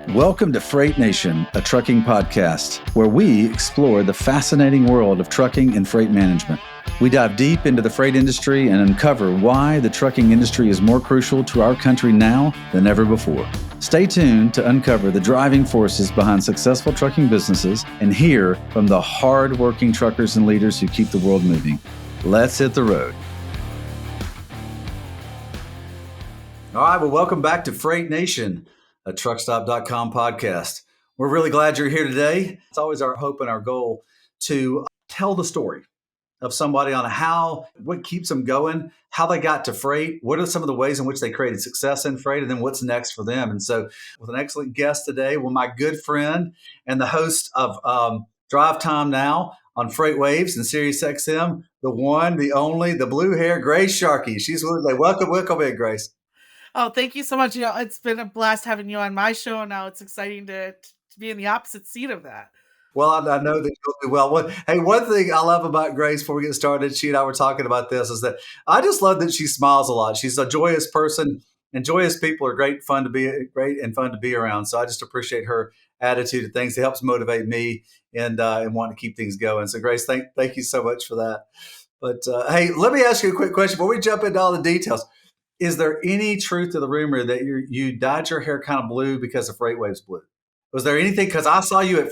Welcome to Freight Nation, a trucking podcast where we explore the fascinating world of trucking and freight management. We dive deep into the freight industry and uncover why the trucking industry is more crucial to our country now than ever before. Stay tuned to uncover the driving forces behind successful trucking businesses and hear from the hard-working truckers and leaders who keep the world moving. Let's hit the road. All right, well, welcome back to Freight Nation, a Truckstop.com podcast. We're really glad you're here today. It's always our hope and our goal to tell the story of somebody on what keeps them going, how they got to freight, what are some of the ways in which they created success in freight, and then what's next for them. And so with an excellent guest today, my good friend and the host of Drive Time now on FreightWaves and SiriusXM, the one, the only, the blue hair, Grace Sharkey. She's with me. Welcome in, Grace. Oh, thank you so much. It's been a blast having you on my show. Now it's exciting to be in the opposite seat of that. Well, I know that you'll do well. Hey, one thing I love about Grace before we get started, she and I were talking about this, is that I just love that she smiles a lot. She's a joyous person, and joyous people are great and fun to be around. So I just appreciate her attitude of things. It helps motivate me and want to keep things going. So Grace, thank you so much for that. But hey, let me ask you a quick question before we jump into all the details. Is there any truth to the rumor that you dyed your hair kind of blue because of FreightWaves Blue? Was there anything? Because I saw you at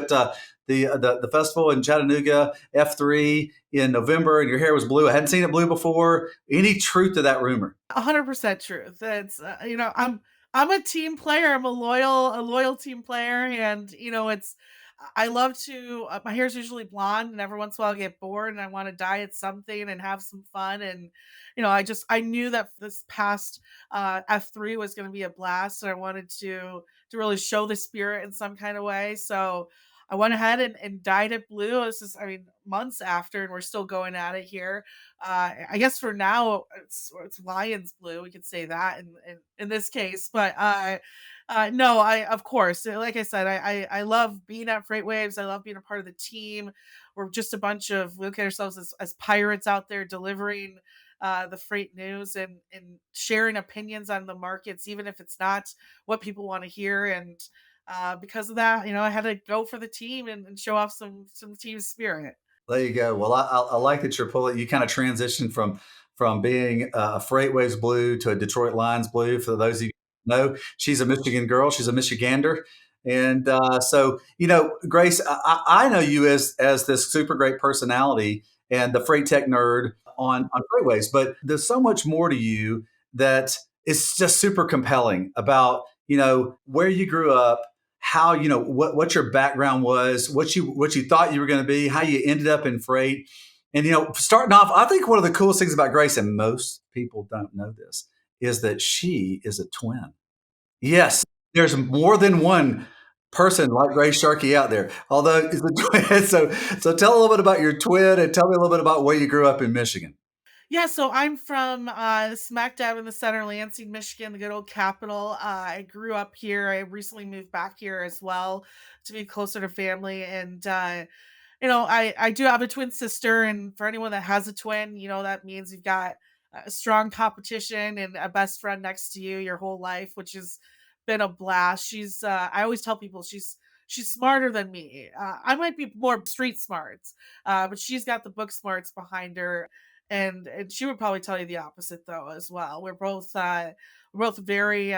the festival in Chattanooga F3 in November, and your hair was blue. I hadn't seen it blue before. Any truth to that rumor? 100% truth. It's I'm a team player. I'm a loyal team player, and I love to. My hair's usually blonde, and every once in a while I get bored and I want to dye it something and have some fun. And I knew that this past F3 was going to be a blast, and I wanted to really show the spirit in some kind of way. So I went ahead and dyed it blue. This is, months after, and we're still going at it here. I guess for now it's lion's blue. We could say that in this case, but no, of course, like I said, I love being at FreightWaves. I love being a part of the team. We're just a bunch of, we look at ourselves as pirates out there delivering the freight news and sharing opinions on the markets, even if it's not what people want to hear. And because of that, I had to go for the team and show off some team spirit. There you go. Well, I like that you kind of transitioned from being a FreightWaves blue to a Detroit Lions blue. For those of you who know, she's a Michigan girl. She's a Michigander. And so, Grace, I know you as this super great personality and the freight tech nerd on FreightWaves, but there's so much more to you that is just super compelling about, where you grew up, how, what your background was, what you thought you were going to be, how you ended up in freight. And, starting off, I think one of the coolest things about Grace, and most people don't know this, is that she is a twin. Yes, there's more than one person like Grace Sharkey out there, although it's a twin. So tell a little bit about your twin and tell me a little bit about where you grew up in Michigan. Yeah, so I'm from smack dab in the center, Lansing, Michigan, the good old capital. I grew up here. I recently moved back here as well to be closer to family. And, I do have a twin sister. And for anyone that has a twin, that means you've got a strong competition and a best friend next to you your whole life, which has been a blast. I always tell people she's smarter than me. I might be more street smarts, but she's got the book smarts behind her. And she would probably tell you the opposite though as well. We're both very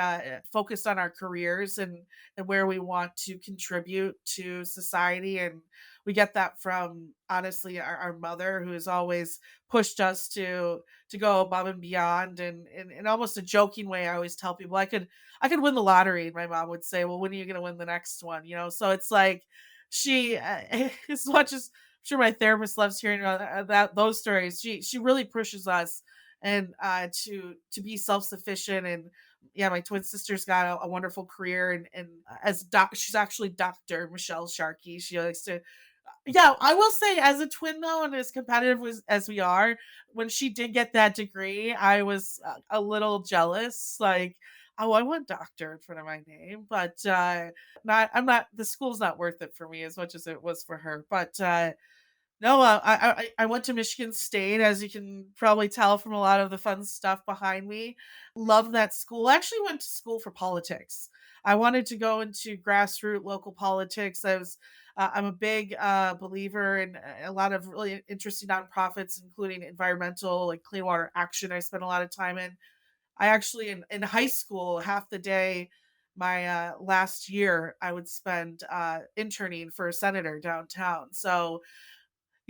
focused on our careers and where we want to contribute to society, and we get that from honestly our mother, who has always pushed us to go above and beyond. And in almost a joking way, I always tell people I could win the lottery, and my mom would say, well, when are you going to win the next one? So it's like she as much as sure my therapist loves hearing about those stories. She really pushes us and to be self-sufficient. And yeah, my twin sister's got a wonderful career, and she's actually Dr. Michelle Sharkey. She likes to. Yeah, I will say, as a twin though, and as competitive as we are, when she did get that degree, I was a little jealous. Like, oh, I want doctor in front of my name, but I'm not. The school's not worth it for me as much as it was for her. But No, I went to Michigan State, as you can probably tell from a lot of the fun stuff behind me. Love that school. I actually went to school for politics. I wanted to go into grassroots local politics. I'm a big believer in a lot of really interesting nonprofits, including environmental, like Clean Water Action. I spent a lot of time in. I actually in high school, half the day, my last year, I would spend interning for a senator downtown. So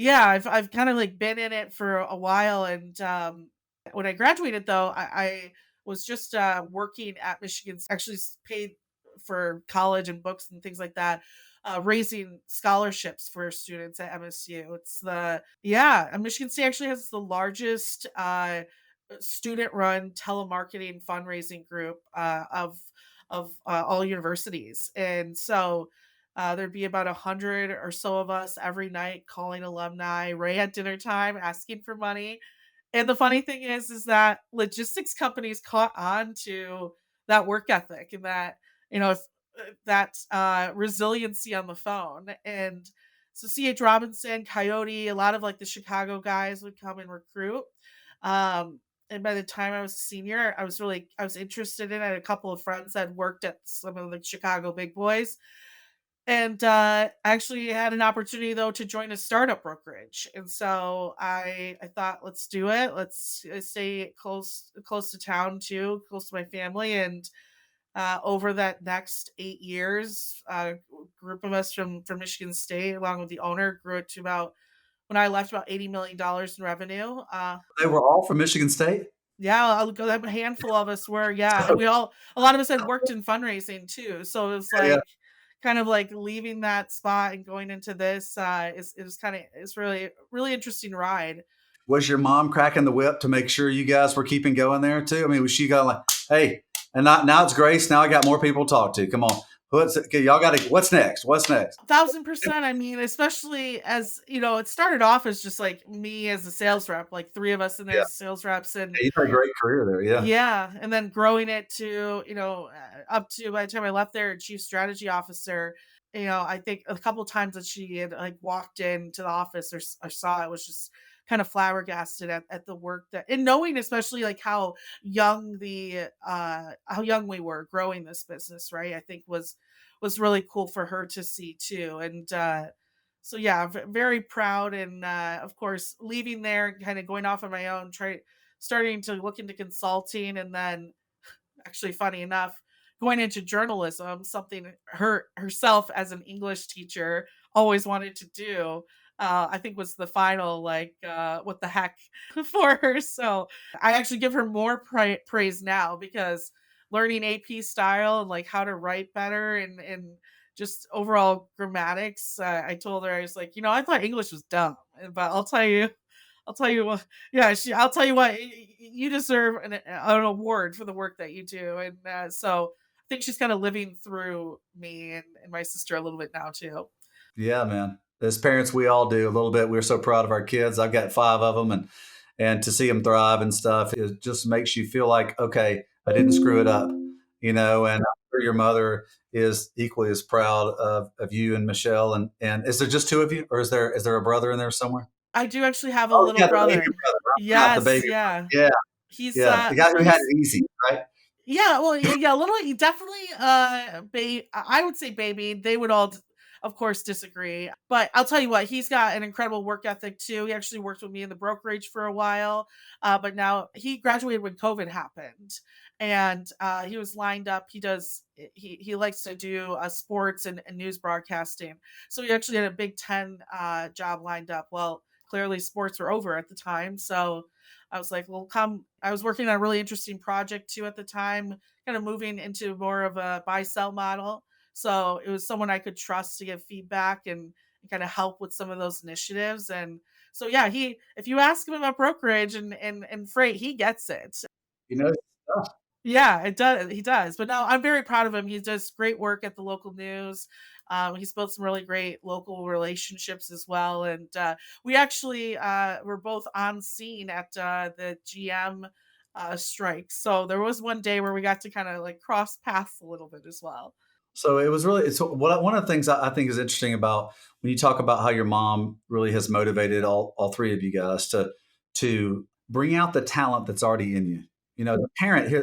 yeah, I've kind of like been in it for a while, and when I graduated, though, I was just working at Michigan, actually paid for college and books and things like that, raising scholarships for students at MSU. It's the yeah, Michigan State actually has the largest student-run telemarketing fundraising group of all universities, and so there'd be about 100 or so of us every night calling alumni right at dinner time, asking for money. And the funny thing is that logistics companies caught on to that work ethic and that, that resiliency on the phone. And so CH Robinson, Coyote, a lot of like the Chicago guys would come and recruit. And by the time I was a senior, I was interested in it. I had a couple of friends that worked at some of the Chicago big boys, and actually had an opportunity though to join a startup brokerage. And so I thought, let's do it. Let's stay close to town too, close to my family. And over that next 8 years, a group of us from Michigan State, along with the owner, grew it to about when I left about $80 million in revenue. They were all from Michigan State. Yeah, I'll go. A handful of us were, yeah, and a lot of us had worked in fundraising too. So it was Yeah, yeah. like kind of like leaving that spot and going into this. It was kind of it's really interesting ride. Was your mom cracking the whip to make sure you guys were keeping going there too? I mean, was she going like, "Hey, and not, now it's Grace. Now I got more people to talk to. Come on, okay, y'all got to. What's next? What's next?" 1000%. I mean, especially as it started off as just like me as a sales rep, like three of us in there Yeah, as sales reps, and you had a great career there. Yeah, yeah, and then growing it to, up to by the time I left there, chief strategy officer. I think a couple times that she had like walked into the office or saw it was just kind of flabbergasted at the work that and knowing especially like how young we were growing this business, right? I think was really cool for her to see too. And so yeah, very proud and of course leaving there and kind of going off on my own, starting to look into consulting, and then actually funny enough going into journalism, something herself as an English teacher always wanted to do. I think was the final like what the heck for her. So I actually give her more praise now because learning AP style and like how to write better and just overall grammatics. I told her, I was like, I thought English was dumb, but I'll tell you what. Yeah, I'll tell you what. You deserve an award for the work that you do, and so I think she's kind of living through me and my sister a little bit now too. yeah, man. As parents, we all do a little bit. We're so proud of our kids. I've got five of them, and to see them thrive and stuff, it just makes you feel like, okay, I didn't screw it up, And I'm sure your mother is equally as proud of you and Michelle. And is there just two of you, or is there a brother in there somewhere? I do actually have a Oh, little yeah, the baby brother. brother. I forgot the Yes, baby yeah. brother. Yeah, He's yeah, the guy who had it easy, right? yeah, well, yeah, little he definitely I would say baby. They would all of course disagree. But I'll tell you what, he's got an incredible work ethic too. He actually worked with me in the brokerage for a while. But now he graduated when COVID happened. And he was lined up. He likes to do sports and news broadcasting. So he actually had a Big Ten job lined up. Well, clearly sports were over at the time. So I was like, well, come. I was working on a really interesting project too at the time, kind of moving into more of a buy sell model. So it was someone I could trust to give feedback and kind of help with some of those initiatives. And so yeah, if you ask him about brokerage and freight, he gets it. You know, stuff. Yeah, it does. He does. But no, I'm very proud of him. He does great work at the local news. He's built some really great local relationships as well. And we actually were both on scene at the GM strike. So there was one day where we got to kind of like cross paths a little bit as well. So it was really it's one of the things I think is interesting about when you talk about how your mom really has motivated all three of you guys to bring out the talent that's already in you. You know,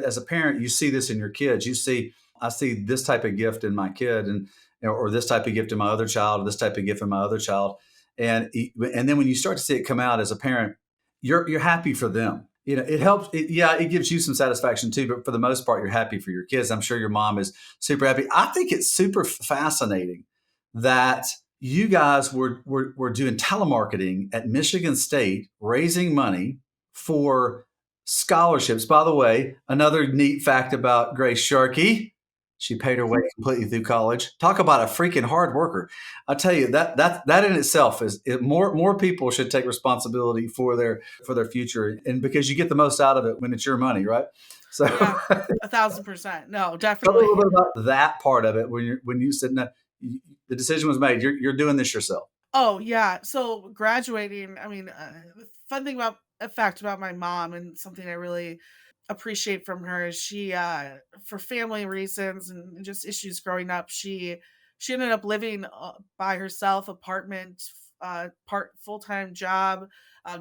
as a parent, you see this in your kids. You see, I see this type of gift in my kid, and or this type of gift in my other child, or this type of gift in my other child, and then when you start to see it come out as a parent, you're happy for them. You know, it helps. Yeah, it gives you some satisfaction too, but for the most part, you're happy for your kids. I'm sure your mom is super happy. I think it's super fascinating that you guys were doing telemarketing at Michigan State, raising money for scholarships. By the way, another neat fact about Grace Sharkey, she paid her way completely through college. Talk about a freaking hard worker. I tell you that in itself more people should take responsibility for their future, and because you get the most out of it when it's your money, right? So Yeah, 1,000%. No, tell a little definitely. bit about that part of it when you said no, the decision was made. You're doing this yourself. Oh, yeah. So graduating, I mean, the fun thing about a fact about my mom and something I really appreciate from her is she, for family reasons and just issues growing up, she ended up living by herself, apartment, part full time job,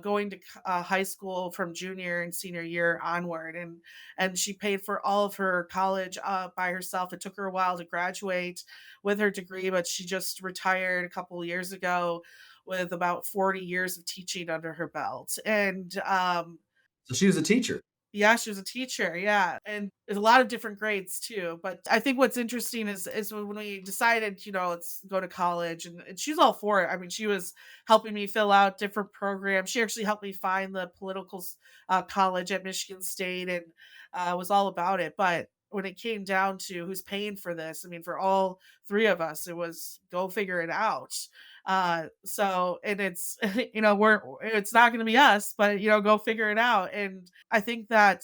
going to high school from junior and senior year onward, and she paid for all of her college by herself. It took her a while to graduate with her degree, but she just retired a couple of years ago with about 40 years of teaching under her belt. And So she was a teacher. yeah, she was a teacher, yeah, and there's a lot of different grades too, but I think what's interesting is when we decided, let's go to college, and she's all for it. I mean, she was helping me fill out different programs. She actually helped me find the political college at Michigan State, and was all about it. But when it came down to who's paying for this, I mean, for all three of us, it was go figure it out. So and it's it's not going to be us, but go figure it out. And I think that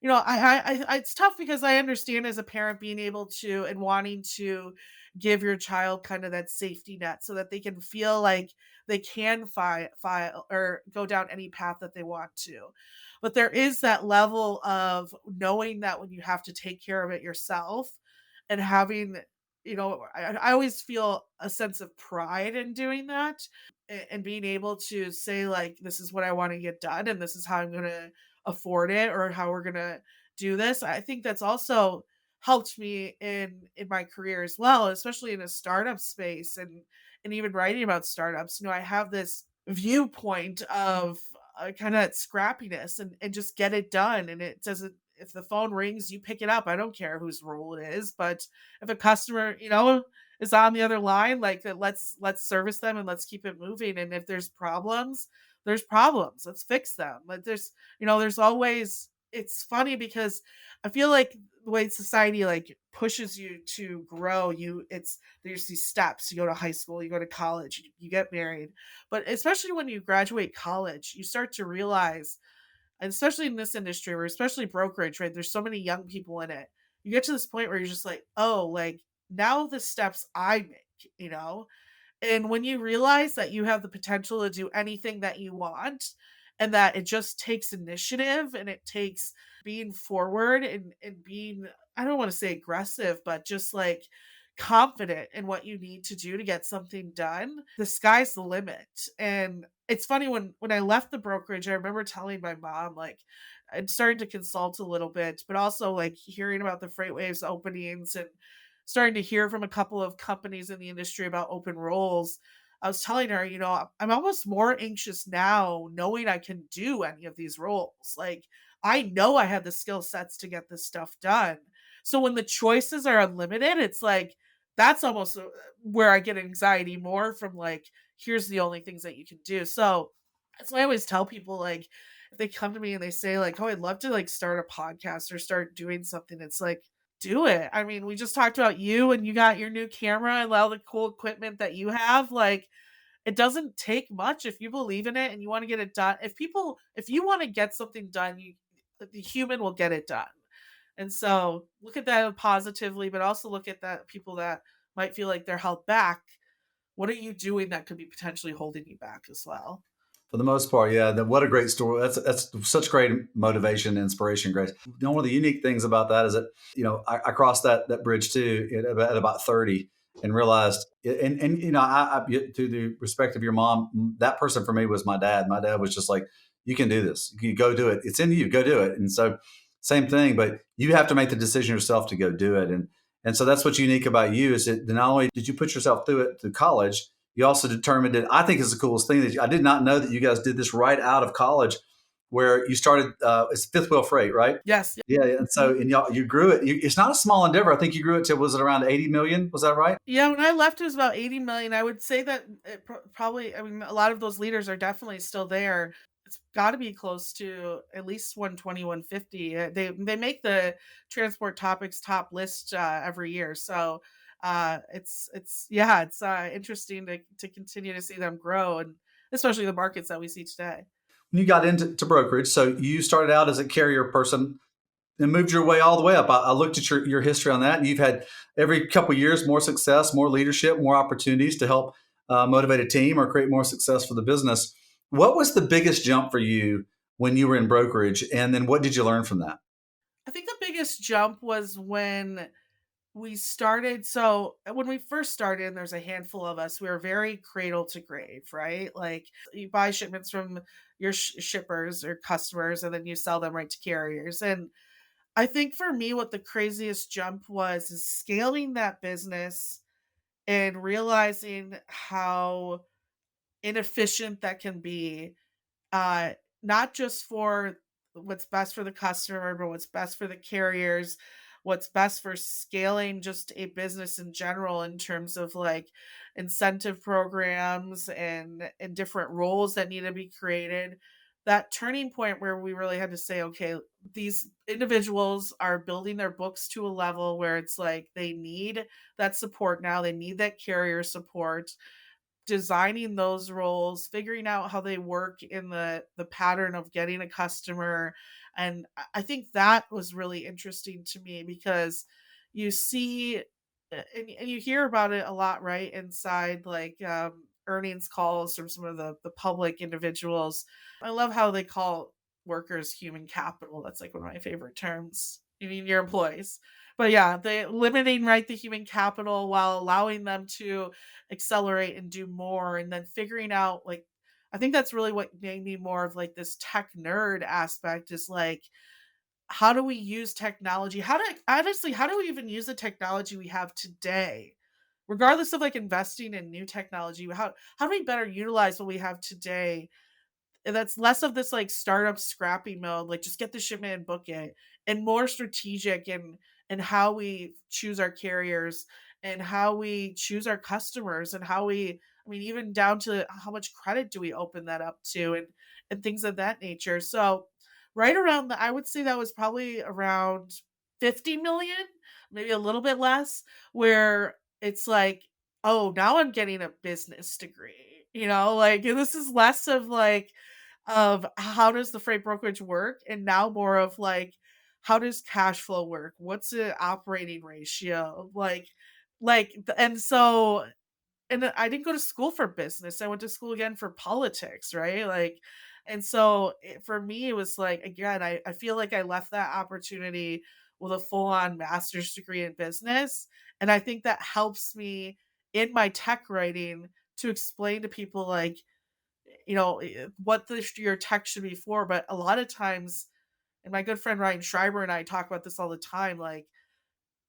it's tough because I understand as a parent being able to and wanting to give your child kind of that safety net so that they can feel like they can file or go down any path that they want to. But there is that level of knowing that when you have to take care of it yourself and having, I always feel a sense of pride in doing that and being able to say, like, this is what I want to get done and this is how I'm going to afford it or how we're going to do this. I think that's also helped me in my career as well, especially in a startup space and even writing about startups. I have this viewpoint of kind of scrappiness and just get it done. And it doesn't, if the phone rings, you pick it up. I don't care whose role it is, but if a customer, is on the other line, like that, let's service them and let's keep it moving. And if there's problems, there's problems. Let's fix them. Like there's always, it's funny because I feel like the way society like pushes you to grow, there's these steps. You go to high school, you go to college, you get married. But especially when you graduate college, you start to realize, and especially in this industry, where especially brokerage, right? There's so many young people in it. You get to this point where you're just like, oh, like now the steps I make, and when you realize that you have the potential to do anything that you want and that it just takes initiative and it takes being forward and being, I don't want to say aggressive, but just like confident in what you need to do to get something done, the sky's the limit. And it's funny when I left the brokerage, I remember telling my mom, like, I'd started to consult a little bit, but also like hearing about the FreightWaves openings and starting to hear from a couple of companies in the industry about open roles. I was telling her, I'm almost more anxious now knowing I can do any of these roles. Like, I know I have the skill sets to get this stuff done. So when the choices are unlimited, it's like, that's almost where I get anxiety more from, like, here's the only things that you can do. So that's why I always tell people, like, if they come to me and they say, like, oh, I'd love to like start a podcast or start doing something, it's like, do it. I mean, we just talked about you and you got your new camera and all the cool equipment that you have. Like, it doesn't take much if you believe in it and you want to get it done. If you want to get something done, the human will get it done. And so look at that positively, but also look at that people that might feel like they're held back. What are you doing that could be potentially holding you back as well? For the most part, yeah. What a great story. That's such great motivation, and inspiration, Grace. One of the unique things about that is that I crossed that bridge too at about 30 and realized, and to the respect of your mom, that person for me was my dad. My dad was just like, you can do this. You go do it. It's in you. Go do it. And so same thing, but you have to make the decision yourself to go do it. And so that's what's unique about you is that not only did you put yourself through it through college, you also determined it. I think is the coolest thing that I did not know that you guys did this right out of college, where you started. It's fifth wheel freight, right? Yes. Yeah, and so and y'all you grew it. It's not a small endeavor. I think you grew it to was it around 80 million? Was that right? Yeah, when I left, it was about 80 million. I would say that probably, I mean, a lot of those leaders are definitely still there. It's got to be close to at least 120, 150. They make the transport topics top list every year. So it's interesting to continue to see them grow, and especially the markets that we see today. When you got into brokerage, so you started out as a carrier person and moved your way all the way up. I looked at your history on that, and you've had every couple of years more success, more leadership, more opportunities to help motivate a team or create more success for the business. What was the biggest jump for you when you were in brokerage, and then what did you learn from that? I think the biggest jump was when we started. So when we first started, and there's a handful of us, we were very cradle to grave, right? Like you buy shipments from your shippers or customers, and then you sell them right to carriers. And I think for me, what the craziest jump was is scaling that business and realizing how inefficient that can be, uh, not just for what's best for the customer, but what's best for the carriers, what's best for scaling just a business in general in terms of like incentive programs and different roles that need to be created. That turning point where we really had to say, okay, these individuals are building their books to a level where it's like they need that support now, they need that carrier support, designing those roles, figuring out how they work in the pattern of getting a customer. And I think that was really interesting to me because you see and you hear about it a lot, right? Inside like earnings calls from some of the public individuals. I love how they call workers human capital. That's like one of my favorite terms. You mean your employees. But yeah, they limiting right the human capital while allowing them to accelerate and do more, and then figuring out like I think that's really what made me more of like this tech nerd aspect is like how do we use technology, how do we even use the technology we have today, regardless of like investing in new technology, how do we better utilize what we have today, and that's less of this like startup scrappy mode, like just get the shipment and book it, and more strategic and how we choose our carriers and how we choose our customers and how we, I mean, even down to how much credit do we open that up to and things of that nature. So right around the, I would say that was probably around 50 million, maybe a little bit less, where it's like, oh, now I'm getting a business degree, like this is less of like of how does the freight brokerage work, and now more of like how does cash flow work, what's the operating ratio, and so, and I didn't go to school for business, I went to school again for politics, right? Like, and so for me it was like, again, I feel like I left that opportunity with a full-on master's degree in business, and I think that helps me in my tech writing to explain to people like, what your tech should be for. But a lot of times, and my good friend Ryan Schreiber and I talk about this all the time, like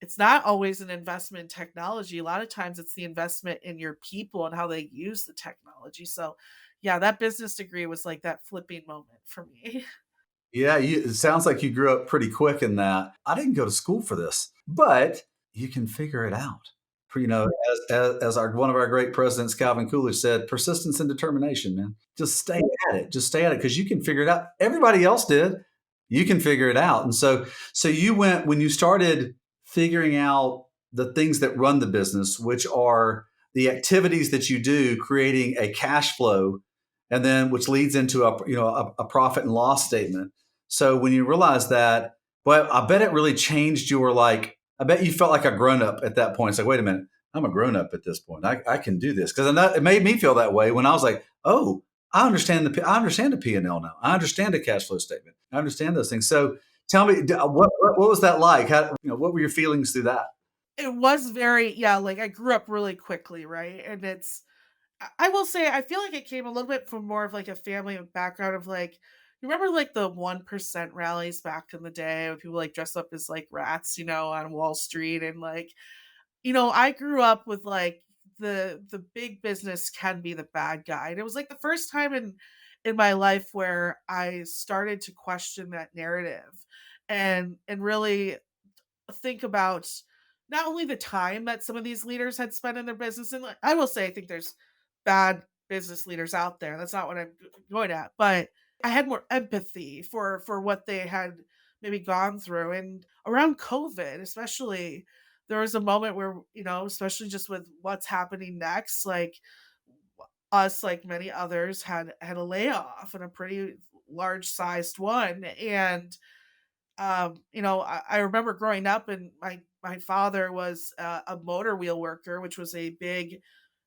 it's not always an investment in technology. A lot of times it's the investment in your people and how they use the technology. So yeah, that business degree was like that flipping moment for me. Yeah, it sounds like you grew up pretty quick in that. I didn't go to school for this, but you can figure it out. As our one of our great presidents, Calvin Coolidge, said, persistence and determination, man. Just stay at it. Just stay at it because you can figure it out. Everybody else did. You can figure it out. And so you went when you started figuring out the things that run the business, which are the activities that you do, creating a cash flow, and then which leads into a profit and loss statement. So when you realize that, well, I bet it really changed your like. I bet you felt like a grown up at that point. It's like, wait a minute, I'm a grown up at this point. I can do this because it made me feel that way when I was like, oh, I understand the P&L now. I understand the cash flow statement. I understand those things. So tell me, what was that like? How, what were your feelings through that? It was very, yeah, like I grew up really quickly, right? And I will say I feel like it came a little bit from more of like a family background of like, you remember like the 1% rallies back in the day when people like dress up as like rats, on Wall Street, and like, I grew up with like the big business can be the bad guy. And it was like the first time in my life where I started to question that narrative and really think about not only the time that some of these leaders had spent in their business, and like, I will say I think there's bad business leaders out there. That's not what I'm going at, but I had more empathy for what they had maybe gone through. And around COVID, especially, there was a moment where, especially just with what's happening next, like us, like many others, had a layoff, and a pretty large sized one. And I remember growing up, and my father was a motor wheel worker, which was a big.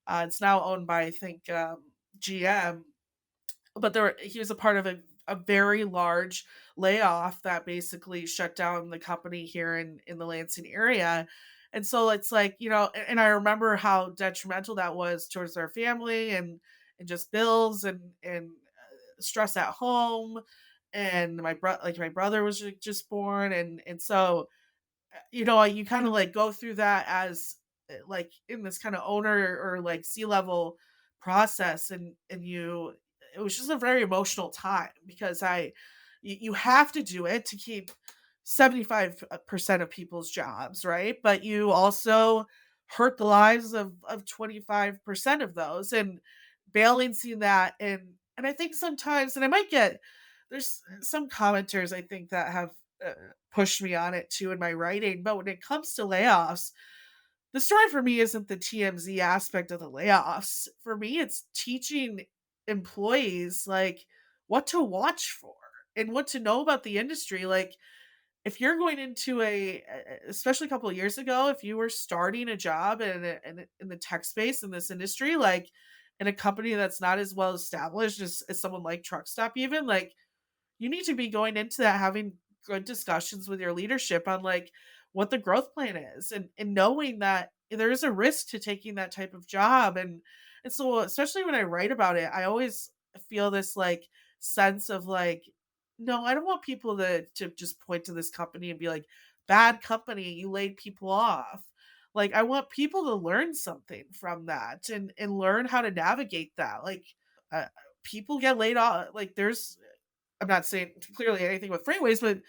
It's now owned by, I think, GM, but he was a part of a very large layoff that basically shut down the company here in the Lansing area. And so it's like, and I remember how detrimental that was towards our family, and just bills, and stress at home. And my brother was just born, and so you kind of like go through that as like in this kind of owner or like C-level process. And it was just a very emotional time, because you have to do it to keep 75% of people's jobs, right? But you also hurt the lives of 25% of those, and balancing that. And I think sometimes, and I might get, there's some commenters I think that have uh, pushed me on it too in my writing. But when it comes to layoffs, the story for me isn't the TMZ aspect of the layoffs. For me, it's teaching employees like what to watch for and what to know about the industry. Like, if you're going into especially a couple of years ago, if you were starting a job in the tech space in this industry, like in a company that's not as well established as someone like Truckstop, even, like, you need to be going into that having good discussions with your leadership on like what the growth plan is, and knowing that there is a risk to taking that type of job. And so, especially when I write about it, I always feel this like sense of like, no, I don't want people to just point to this company and be like, bad company, you laid people off. Like, I want people to learn something from that, and learn how to navigate that. Like, uh, people get laid off. Like, I'm not saying clearly anything with FreightWaves, but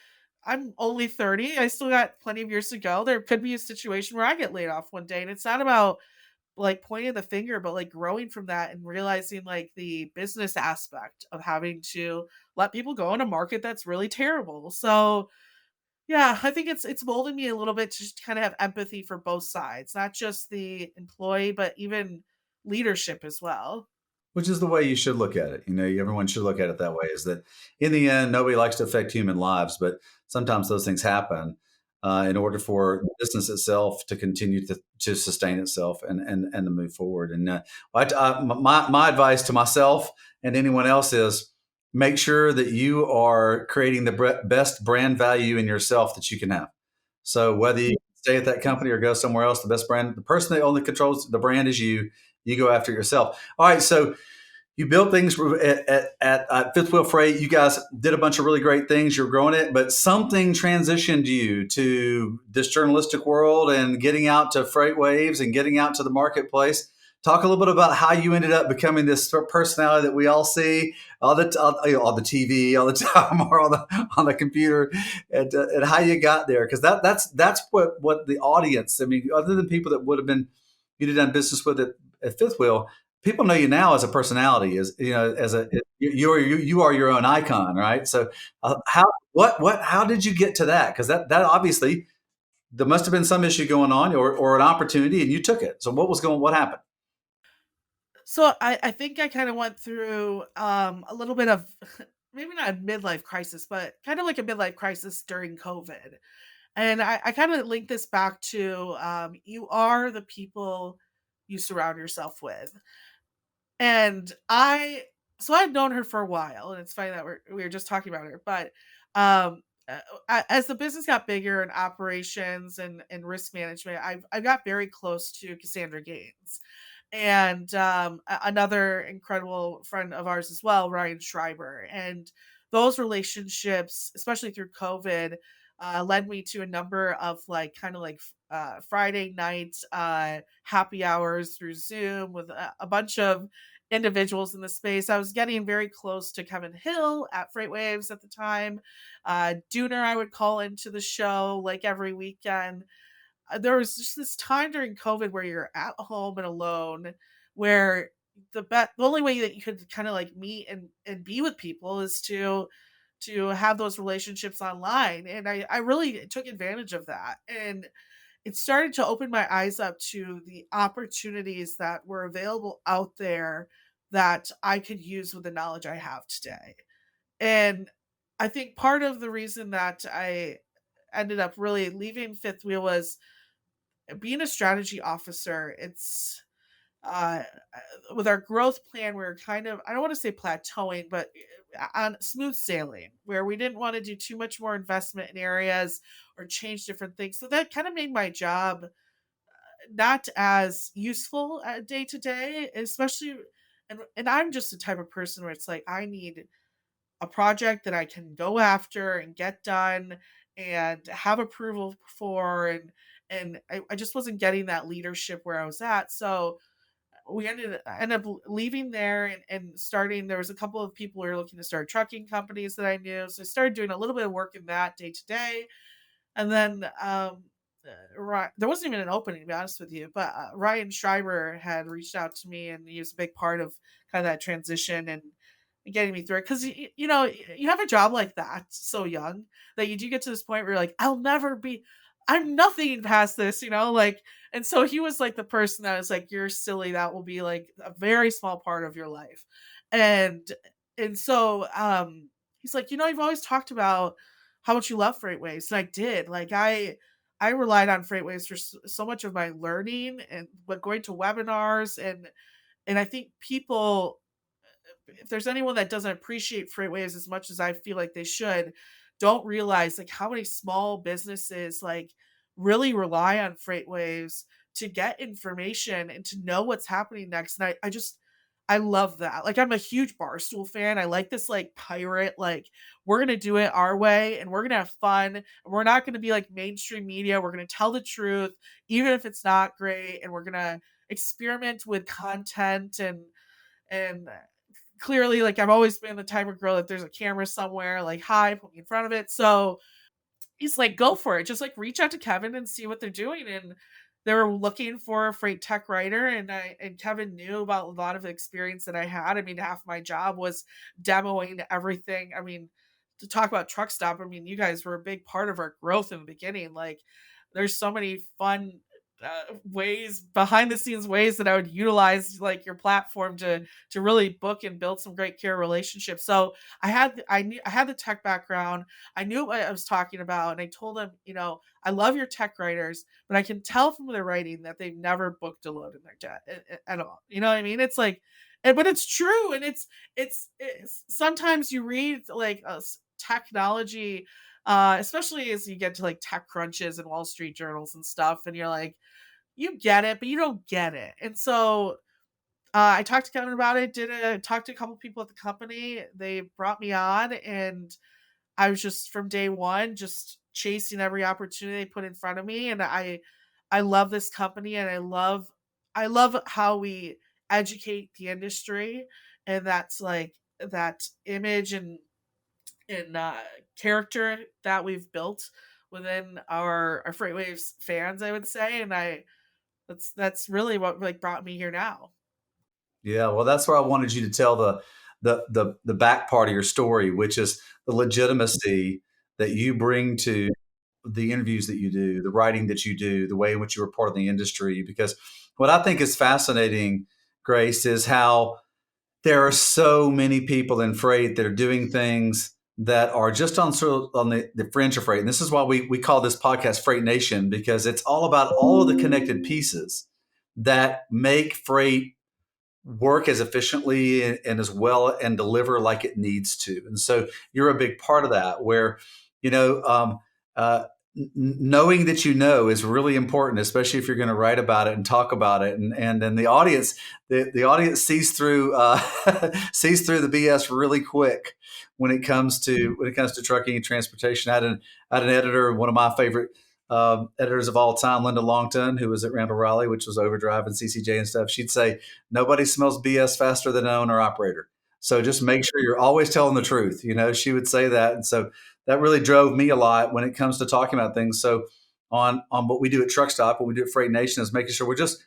I'm only 30. I still got plenty of years to go. There could be a situation where I get laid off one day. And it's not about like pointing the finger, but like growing from that and realizing like the business aspect of having to let people go in a market that's really terrible. So yeah, I think it's molded me a little bit to just kind of have empathy for both sides, not just the employee, but even leadership as well. Which is the way you should look at it. Everyone should look at it that way. Is that in the end, nobody likes to affect human lives, but sometimes those things happen in order for the business itself to continue to sustain itself and to move forward. And my advice to myself and anyone else is make sure that you are creating the best brand value in yourself that you can have. So whether you stay at that company or go somewhere else, the best brand, the person that only controls the brand is you. You go after yourself. All right, so you built things at Fifth Wheel Freight. You guys did a bunch of really great things. You're growing it, but something transitioned you to this journalistic world and getting out to FreightWaves and getting out to the marketplace. Talk a little bit about how you ended up becoming this personality that we all see on the TV all the time or on the computer, and how you got there. Because that's what the audience. I mean, other than people that would have been you'd have done business with at Fifth Wheel, people know you now as a personality, as as a you are your own icon, right? So how did you get to that? Because that obviously there must have been some issue going on or an opportunity, and you took it. So what happened? So I think I kind of went through a little bit of maybe not a midlife crisis, but kind of like a midlife crisis during COVID. And I kind of link this back to you are the people you surround yourself with. And So I'd known her for a while, and it's funny that we were just talking about her. But um, as the business got bigger and operations and risk management, I got very close to Cassandra Gaines, and another incredible friend of ours as well, Ryan Schreiber. And those relationships, especially through COVID, led me to a number of like kind of like Friday night happy hours through Zoom with a bunch of individuals in the space. I was getting very close to Kevin Hill at FreightWaves at the time. Dooner, I would call into the show like every weekend. There was just this time during COVID where you're at home and alone, where the only way that you could kind of like meet and be with people is to have those relationships online. And I really took advantage of that. And it started to open my eyes up to the opportunities that were available out there that I could use with the knowledge I have today. And I think part of the reason that I ended up really leaving Fifth Wheel was being a strategy officer. It's uh, with our growth plan, we were kind of, I don't want to say plateauing, but on smooth sailing, where we didn't want to do too much more investment in areas or change different things. So that kind of made my job not as useful day to day, especially. And I'm just the type of person where it's like, I need a project that I can go after and get done and have approval for. And I just wasn't getting that leadership where I was at. So I ended up leaving there and starting. There was a couple of people who were looking to start trucking companies that I knew. So I started doing a little bit of work in that day to day. And then there wasn't even an opening, to be honest with you. But Ryan Schreiber had reached out to me, and he was a big part of kind of that transition and getting me through it. Because you know, you have a job like that so young that you do get to this point where you're like, I'm nothing past this, you know, like. And so he was like the person that was like, "You're silly. That will be like a very small part of your life," and he's like, "You've always talked about how much you love FreightWaves," and I did. Like I relied on FreightWaves for so much of my learning and but going to webinars. And I think people, if there's anyone that doesn't appreciate FreightWaves as much as I feel like they should, don't realize like how many small businesses like really rely on FreightWaves to get information and to know what's happening next. And I love that. Like I'm a huge Barstool fan. I like this like pirate, like we're gonna do it our way and we're gonna have fun. And we're not gonna be like mainstream media. We're gonna tell the truth, even if it's not great, and we're gonna experiment with content and clearly like I've always been the type of girl that there's a camera somewhere, like hi, put me in front of it. So he's like, go for it. Just like reach out to Kevin and see what they're doing. And they were looking for a freight tech writer, and Kevin knew about a lot of the experience that I had. I mean, half my job was demoing everything. I mean, to talk about Truckstop, I mean, you guys were a big part of our growth in the beginning. Like, there's so many fun ways, behind the scenes ways that I would utilize like your platform to really book and build some great care relationships. So I had the tech background. I knew what I was talking about, and I told him, I love your tech writers, but I can tell from their writing that they've never booked a load in their jet at all. You know what I mean? It's like, but it's true, and it's sometimes you read like technology, especially as you get to like tech crunches and Wall Street journals and stuff, and you're like, you get it, but you don't get it. And so I talked to Kevin about it. Talked to a couple people at the company. They brought me on, and I was just from day one just chasing every opportunity they put in front of me. And I love this company, and I love how we educate the industry, and that's like that image and character that we've built within our FreightWaves fans, I would say. And that's really what like brought me here now. Yeah, well, that's where I wanted you to tell the back part of your story, which is the legitimacy that you bring to the interviews that you do, the writing that you do, the way in which you report on the industry. Because what I think is fascinating, Grace, is how there are so many people in freight that are doing things that are just on the fringe of freight. And this is why we call this podcast Freight Nation, because it's all about all of the connected pieces that make freight work as efficiently and as well and deliver like it needs to. And so you're a big part of that. Where you know uh, knowing that you know is really important, especially if you're going to write about it and talk about it. And then the audience sees through sees through the BS really quick when it comes to trucking and transportation. I had an editor, one of my favorite editors of all time, Linda Longton, who was at Randall Raleigh, which was Overdrive and CCJ and stuff. She'd say, nobody smells BS faster than an owner operator. So just make sure you're always telling the truth. She would say that. And so that really drove me a lot when it comes to talking about things. So on what we do at Truckstop, what we do at Freight Nation is making sure we're just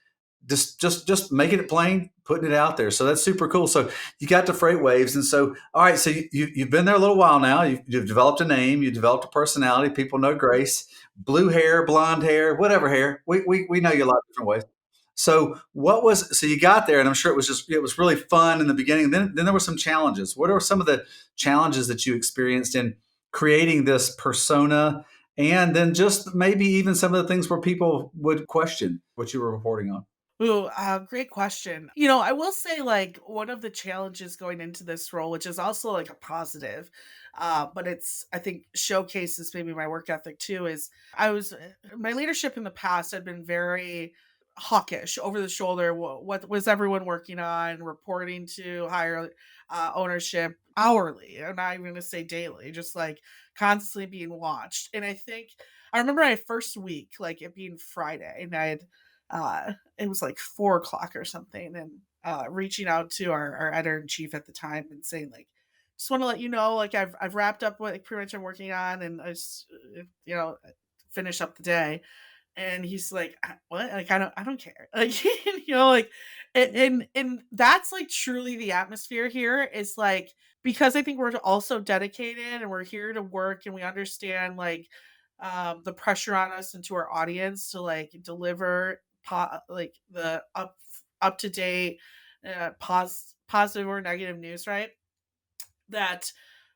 making it plain, putting it out there. So that's super cool. So you got to FreightWaves, and so all right. So you've been there a little while now. You've developed a name. You developed a personality. People know Grace. Blue hair, blonde hair, whatever hair. We know you a lot of different ways. So you got there, and I'm sure it was really fun in the beginning. Then there were some challenges. What are some of the challenges that you experienced in creating this persona, and then just maybe even some of the things where people would question what you were reporting on? Ooh, great question. I will say, like, one of the challenges going into this role, which is also like a positive, but it's, I think, showcases maybe my work ethic too, is my leadership in the past had been very hawkish, over the shoulder. What was everyone working on, reporting to higher ownership hourly, I'm not even going to say daily, just like constantly being watched. And I think I remember my first week, like it being Friday, and it was like 4 o'clock or something, and reaching out to our editor in chief at the time and saying, like, just want to let you know, like, I've wrapped up what, like, pretty much I'm working on, and I just finish up the day. And he's like, what? Like, I don't care. Like, like, and that's like truly the atmosphere here is like, because I think we're also dedicated and we're here to work, and we understand, like, the pressure on us and to our audience to, like, deliver like the up to date, positive or negative news, right? That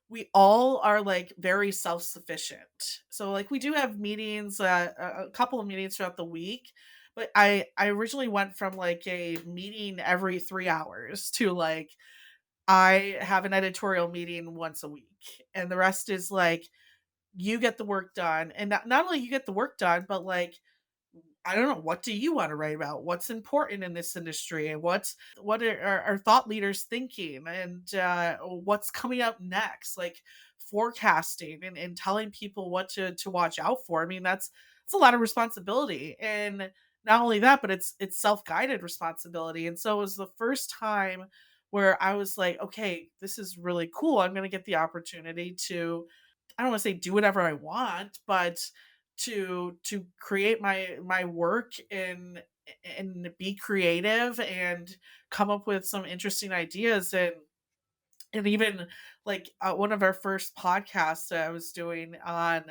we all are, like, very self-sufficient. So, like, we do have meetings, a couple of meetings throughout the week, but I originally went from, like, a meeting every 3 hours to, like, I have an editorial meeting once a week, and the rest is, like, you get the work done, and not only you get the work done, but, like, I don't know, what do you want to write about? What's important in this industry? And what are our thought leaders thinking? And what's coming up next? Like, forecasting and telling people what to watch out for. I mean, it's a lot of responsibility. And not only that, but it's self-guided responsibility. And so it was the first time where I was like, okay, this is really cool. I'm gonna get the opportunity to, I don't want to say do whatever I want, but to create my work and be creative and come up with some interesting ideas. And even, like, one of our first podcasts that I was doing on,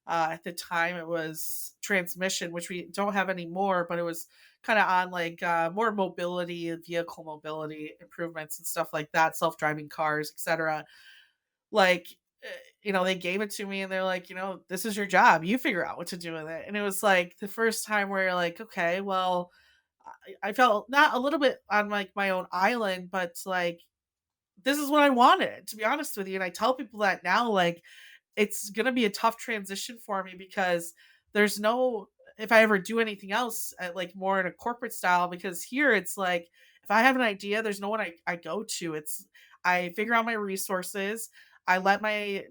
at the time, it was transmission, which we don't have anymore, but it was kind of on, like, more mobility and vehicle mobility improvements and stuff like that, self-driving cars, etc. Like, they gave it to me, and they're like, "This is your job. You figure out what to do with it." And it was like the first time where you're like, "Okay, well," I felt not a little bit on, like, my own island, but, like, this is what I wanted, to be honest with you. And I tell people that now, like, it's gonna be a tough transition for me, because there's no, if I ever do anything else at, like, more in a corporate style, because here it's like, if I have an idea, there's no one I go to. It's, I figure out my resources, I let my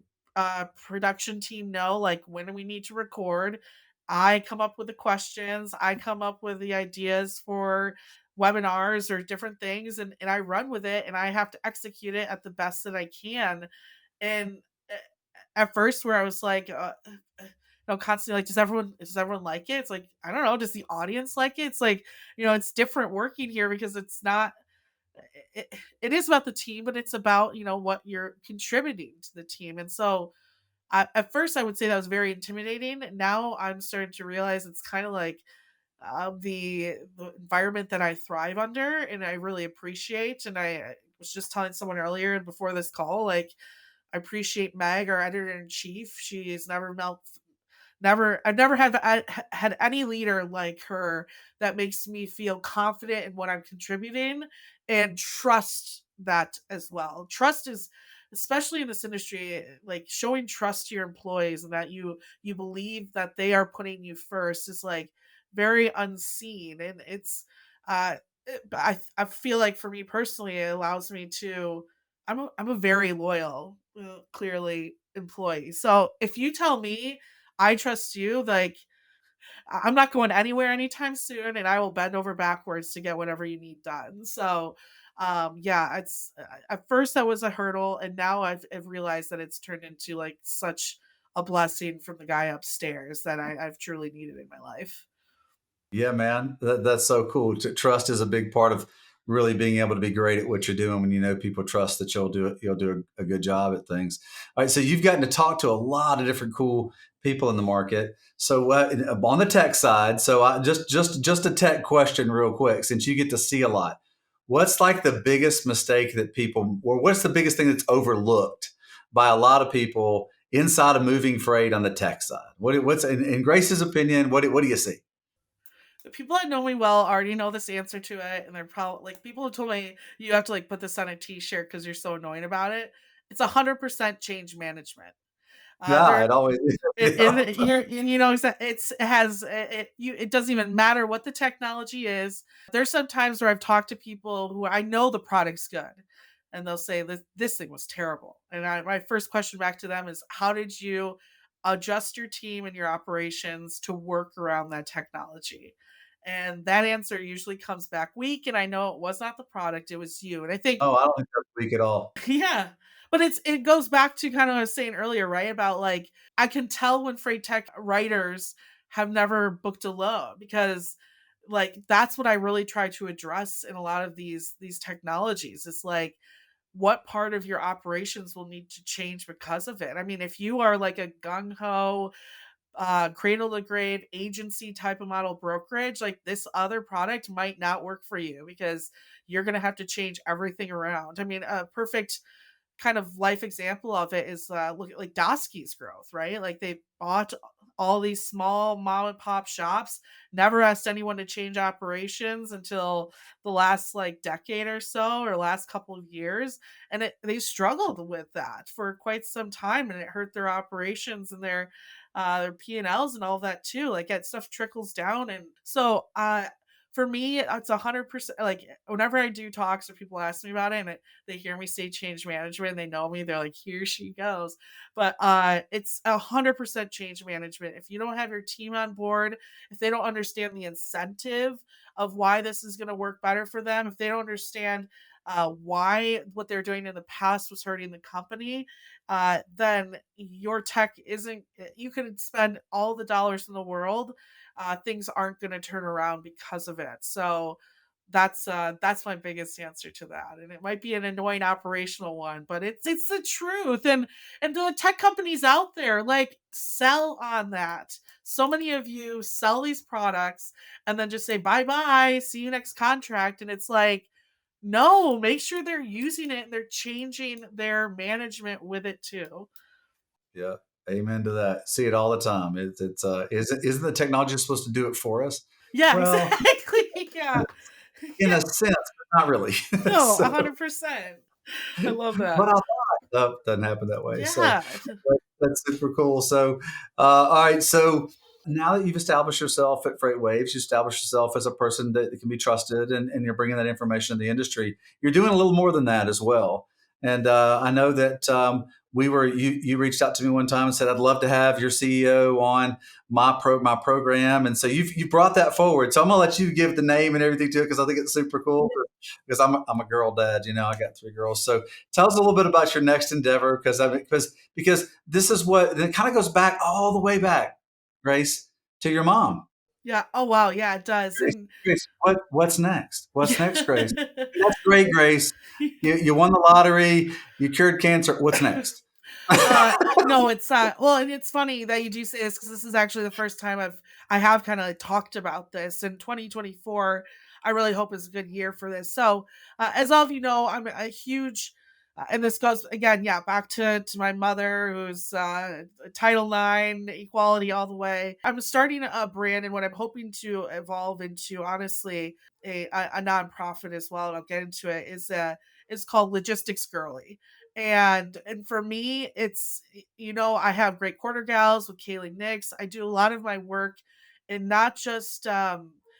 production team know, like, when we need to record. I come up with the questions, I come up with the ideas for webinars or different things, and I run with it, and I have to execute it at the best that I can. And at first, where I was like, constantly like, does everyone like it? It's like, I don't know, does the audience like it? It's like, it's different working here, because it's not, it is about the team, but it's about, what you're contributing to the team. And so, at first, I would say that was very intimidating. Now I'm starting to realize it's kind of like, the environment that I thrive under, and I really appreciate. And I was just telling someone earlier and before this call, like, I appreciate Meg, our editor in chief. She's I've never had any leader like her that makes me feel confident in what I'm contributing and trust that as well. Trust is, especially in this industry, like showing trust to your employees and that you believe that they are putting you first is like very unseen, and it's uh I feel like for me personally it allows me to I'm a very loyal, clearly employee. So if you tell me I trust you, like I'm not going anywhere anytime soon, and I will bend over backwards to get whatever you need done. So, yeah, it's at first that was a hurdle, and now I've realized that it's turned into like such a blessing from the guy upstairs that I've truly needed in my life. Yeah, man, that's so cool. Trust is a big part of really being able to be great at what you're doing. When you know people trust that you'll do it, you'll do a good job at things. All right, so you've gotten to talk to a lot of different cool people in the market. So on the tech side, so I just a tech question, real quick, since you get to see a lot. What's like the biggest mistake that people, or what's the biggest thing that's overlooked by a lot of people inside of moving freight on the tech side? What's in Grace's opinion? What do you see? The people that know me well already know this answer to it, and they're probably like people have told me you have to like put this on a t-shirt because you're so annoying about it. It's 100% change management. Yeah, There it always is. you're and you know it has it doesn't even matter what the technology is. There's some times where I've talked to people who I know the product's good, and they'll say this thing was terrible. And my first question back to them is, how did you adjust your team and your operations to work around that technology? And that answer usually comes back weak. And I know it was not the product; it was you. And I think Oh, I don't think that's weak at all. yeah. But it goes back to kind of what I was saying earlier, right? About like I can tell when freight tech writers have never booked a load because like that's what I really try to address in a lot of these technologies. It's like what part of your operations will need to change because of it. I mean, if you are like a gung ho cradle to grave agency type of model brokerage, like this other product might not work for you because you're going to have to change everything around. I mean, a perfect kind of life example of it is look at like Doski's growth, right? Like they bought all these small mom and pop shops, never asked anyone to change operations until the last like decade or so or last couple of years, and they struggled with that for quite some time, and it hurt their operations and their P&Ls and all that too. Like that stuff trickles down, and so for me, it's 100%. Like whenever I do talks or people ask me about it, and they hear me say change management, and they know me, they're like, "Here she goes." But it's 100% change management. If you don't have your team on board, if they don't understand the incentive of why this is going to work better for them, if they don't understand why what they're doing in the past was hurting the company, then your tech isn't. You can spend all the dollars in the world, things aren't going to turn around because of it. So that's my biggest answer to that. And it might be an annoying operational one, but it's the truth. And the tech companies out there like sell on that. So many of you sell these products and then just say bye bye, see you next contract, and it's like no, make sure they're using it and they're changing their management with it too. Yeah, amen to that. See it all the time. Isn't the technology supposed to do it for us? Yeah, Well, exactly. Yeah. in Yeah. a sense, but not really. No, So, 100%. I love but that. I thought that doesn't happen that way. So Yeah. that's super cool. So, all right. So now that you've established yourself at FreightWaves, you established yourself as a person that can be trusted, and you're bringing that information to the industry. You're doing a little more than that as well. And I know that you reached out to me one time and said I'd love to have your CEO on my program, and so you brought that forward. So I'm gonna let you give the name and everything to it because I think it's super cool. Because I'm a girl dad, I got three girls. So tell us a little bit about your next endeavor, because because this is what it kind of goes back all the way back, Grace, to your mom. Yeah. Oh, wow. Yeah, it does. And Grace, what's next? What's next, yeah. Grace? That's great, Grace. You won the lottery. You cured cancer. What's next? No, it's well, and it's funny that you do say this because this is actually the first time I have kind of talked about this in 2024. I really hope is a good year for this. So, as all of you know, I'm a huge And this goes again, yeah, back to my mother, who's Title IX equality all the way. I'm starting a brand, and what I'm hoping to evolve into, honestly, a nonprofit as well. And I'll get into it. Is called Logistics Girly, and for me, it's, I have great quarter gals with Kaylee Nix. I do a lot of my work in not just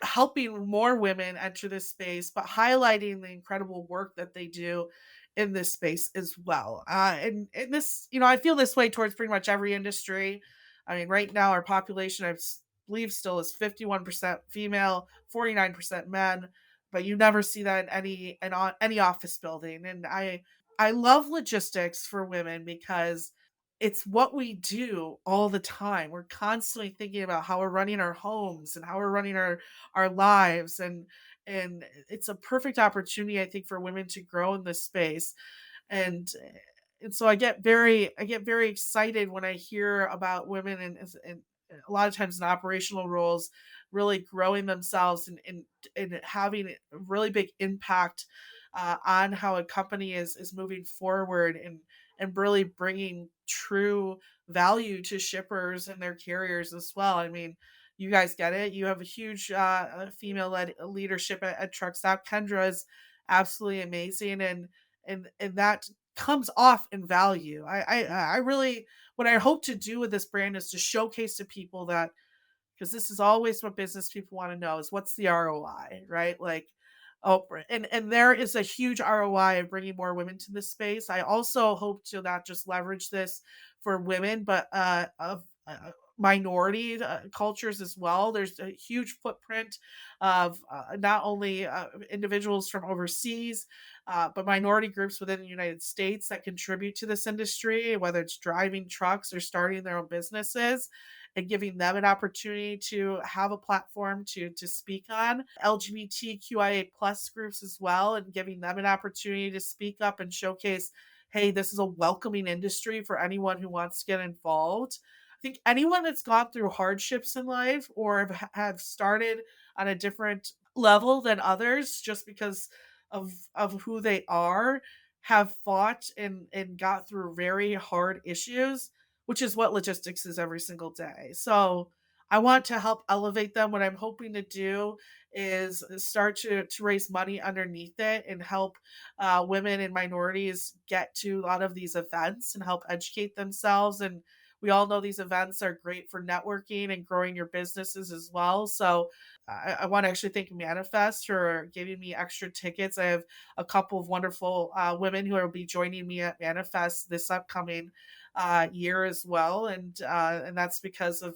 helping more women enter this space, but highlighting the incredible work that they do in this space as well. And this, I feel this way towards pretty much every industry. I mean, right now our population, believe, still is 51% female, 49% men, but you never see that in any office building. And I love logistics for women because it's what we do all the time. We're constantly thinking about how we're running our homes and how we're running our lives, and it's a perfect opportunity, I think, for women to grow in this space. And so I get very excited when I hear about women and a lot of times in operational roles really growing themselves and having a really big impact on how a company is moving forward, and really bringing true value to shippers and their carriers as well. I mean, you guys get it. You have a huge female-led leadership at Truckstop. Kendra is absolutely amazing, and that comes off in value. I really, what I hope to do with this brand is to showcase to people that, because this is always what business people want to know, is what's the ROI, right? Like, oh, and there is a huge ROI of bringing more women to this space. I also hope to not just leverage this for women, but of minority cultures as well. There's a huge footprint of not only individuals from overseas, but minority groups within the United States that contribute to this industry, whether it's driving trucks or starting their own businesses, and giving them an opportunity to have a platform to speak on. LGBTQIA plus groups as well, and giving them an opportunity to speak up and showcase, hey, this is a welcoming industry for anyone who wants to get involved. I think anyone that's gone through hardships in life, or have started on a different level than others just because of who they are, have fought and got through very hard issues, which is what logistics is every single day. So I want to help elevate them. What I'm hoping to do is start to raise money underneath it, and help women and minorities get to a lot of these events and help educate themselves. And we all know these events are great for networking and growing your businesses as well. So I want to actually thank Manifest for giving me extra tickets. I have a couple of wonderful women who will be joining me at Manifest this upcoming year as well, and that's because of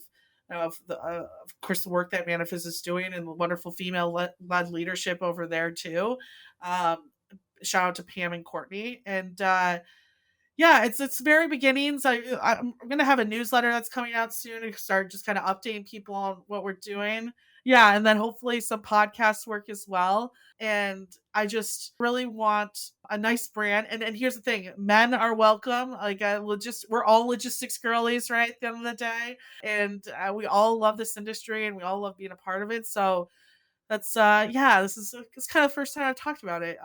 course, the work that Manifest is doing, and the wonderful female-led leadership over there too. Um, Shout out to Pam and Courtney, and yeah, it's very beginnings. I'm gonna have a newsletter that's coming out soon to start just kind of updating people on what we're doing. Yeah, and then hopefully some podcast work as well. And I just really want a nice brand. And here's the thing: men are welcome. Like, we're all logistics girlies, right? At the end of the day, and we all love this industry, and we all love being a part of it. So that's yeah, it's kind of the first time I've talked about it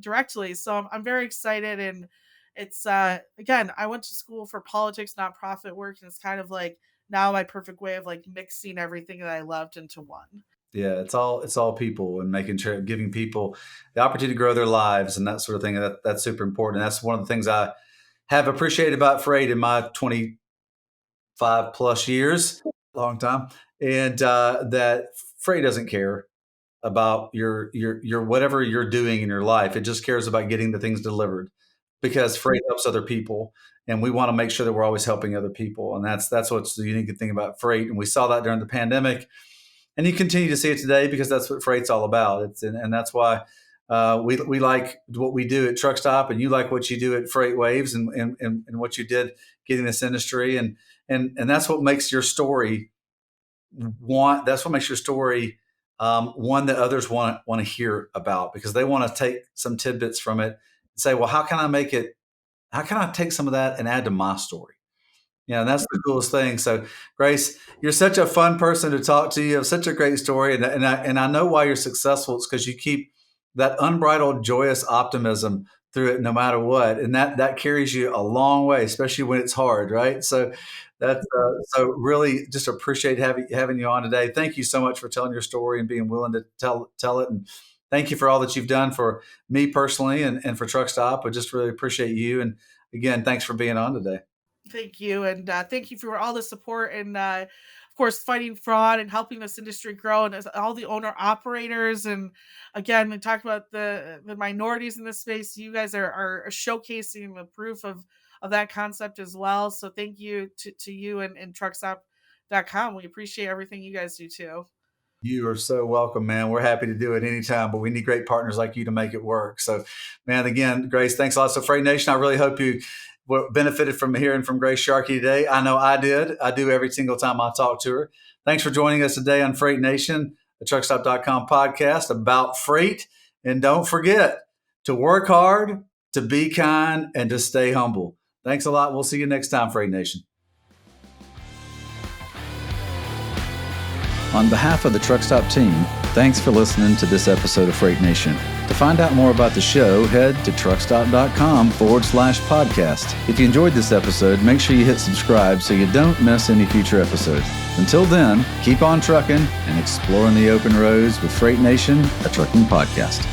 directly. So I'm very excited, and it's again, I went to school for politics, nonprofit work, and it's kind of like now my perfect way of like mixing everything that I loved into one. Yeah, it's all people, and making sure giving people the opportunity to grow their lives and that sort of thing. That's super important. That's one of the things I have appreciated about Freight in my 25 plus years, long time, and that Freight doesn't care about your whatever you're doing in your life. It just cares about getting the things delivered, because freight helps other people, and we want to make sure that we're always helping other people. And that's what's the unique thing about Freight. And we saw that during the pandemic, and you continue to see it today, because that's what Freight's all about. And that's why we like what we do at Truckstop, and you like what you do at FreightWaves, and what you did getting this industry, and that's what makes your story that's what makes your story one that others want to hear about, because they want to take some tidbits from it and say, well, how can I make it? How can I take some of that and add to my story? Yeah, and that's the coolest thing. So, Grace, you're such a fun person to talk to. You have such a great story, and I know why you're successful. It's because you keep that unbridled, joyous optimism through it no matter what. And that carries you a long way, especially when it's hard, right? So that's so really just appreciate having you on today. Thank you so much for telling your story and being willing to tell it. And thank you for all that you've done for me personally and for Truckstop. I just really appreciate you. And again, thanks for being on today. Thank you. And thank you for all the support and, of course, fighting fraud and helping this industry grow and all the owner operators. And again, we talked about the minorities in this space. You guys are showcasing the proof of that concept as well. So thank you to you and truckstop.com. We appreciate everything you guys do too. You are so welcome, man. We're happy to do it anytime, but we need great partners like you to make it work. So, man, again, Grace, thanks a lot. So, Freight Nation, I really hope you benefited from hearing from Grace Sharkey today. I know I did. I do every single time I talk to her. Thanks for joining us today on Freight Nation, the Truckstop.com podcast about freight. And don't forget to work hard, to be kind, and to stay humble. Thanks a lot. We'll see you next time, Freight Nation. On behalf of the Truckstop team, thanks for listening to this episode of Freight Nation. To find out more about the show, head to truckstop.com/podcast. If you enjoyed this episode, make sure you hit subscribe so you don't miss any future episodes. Until then, keep on trucking and exploring the open roads with Freight Nation, a trucking podcast.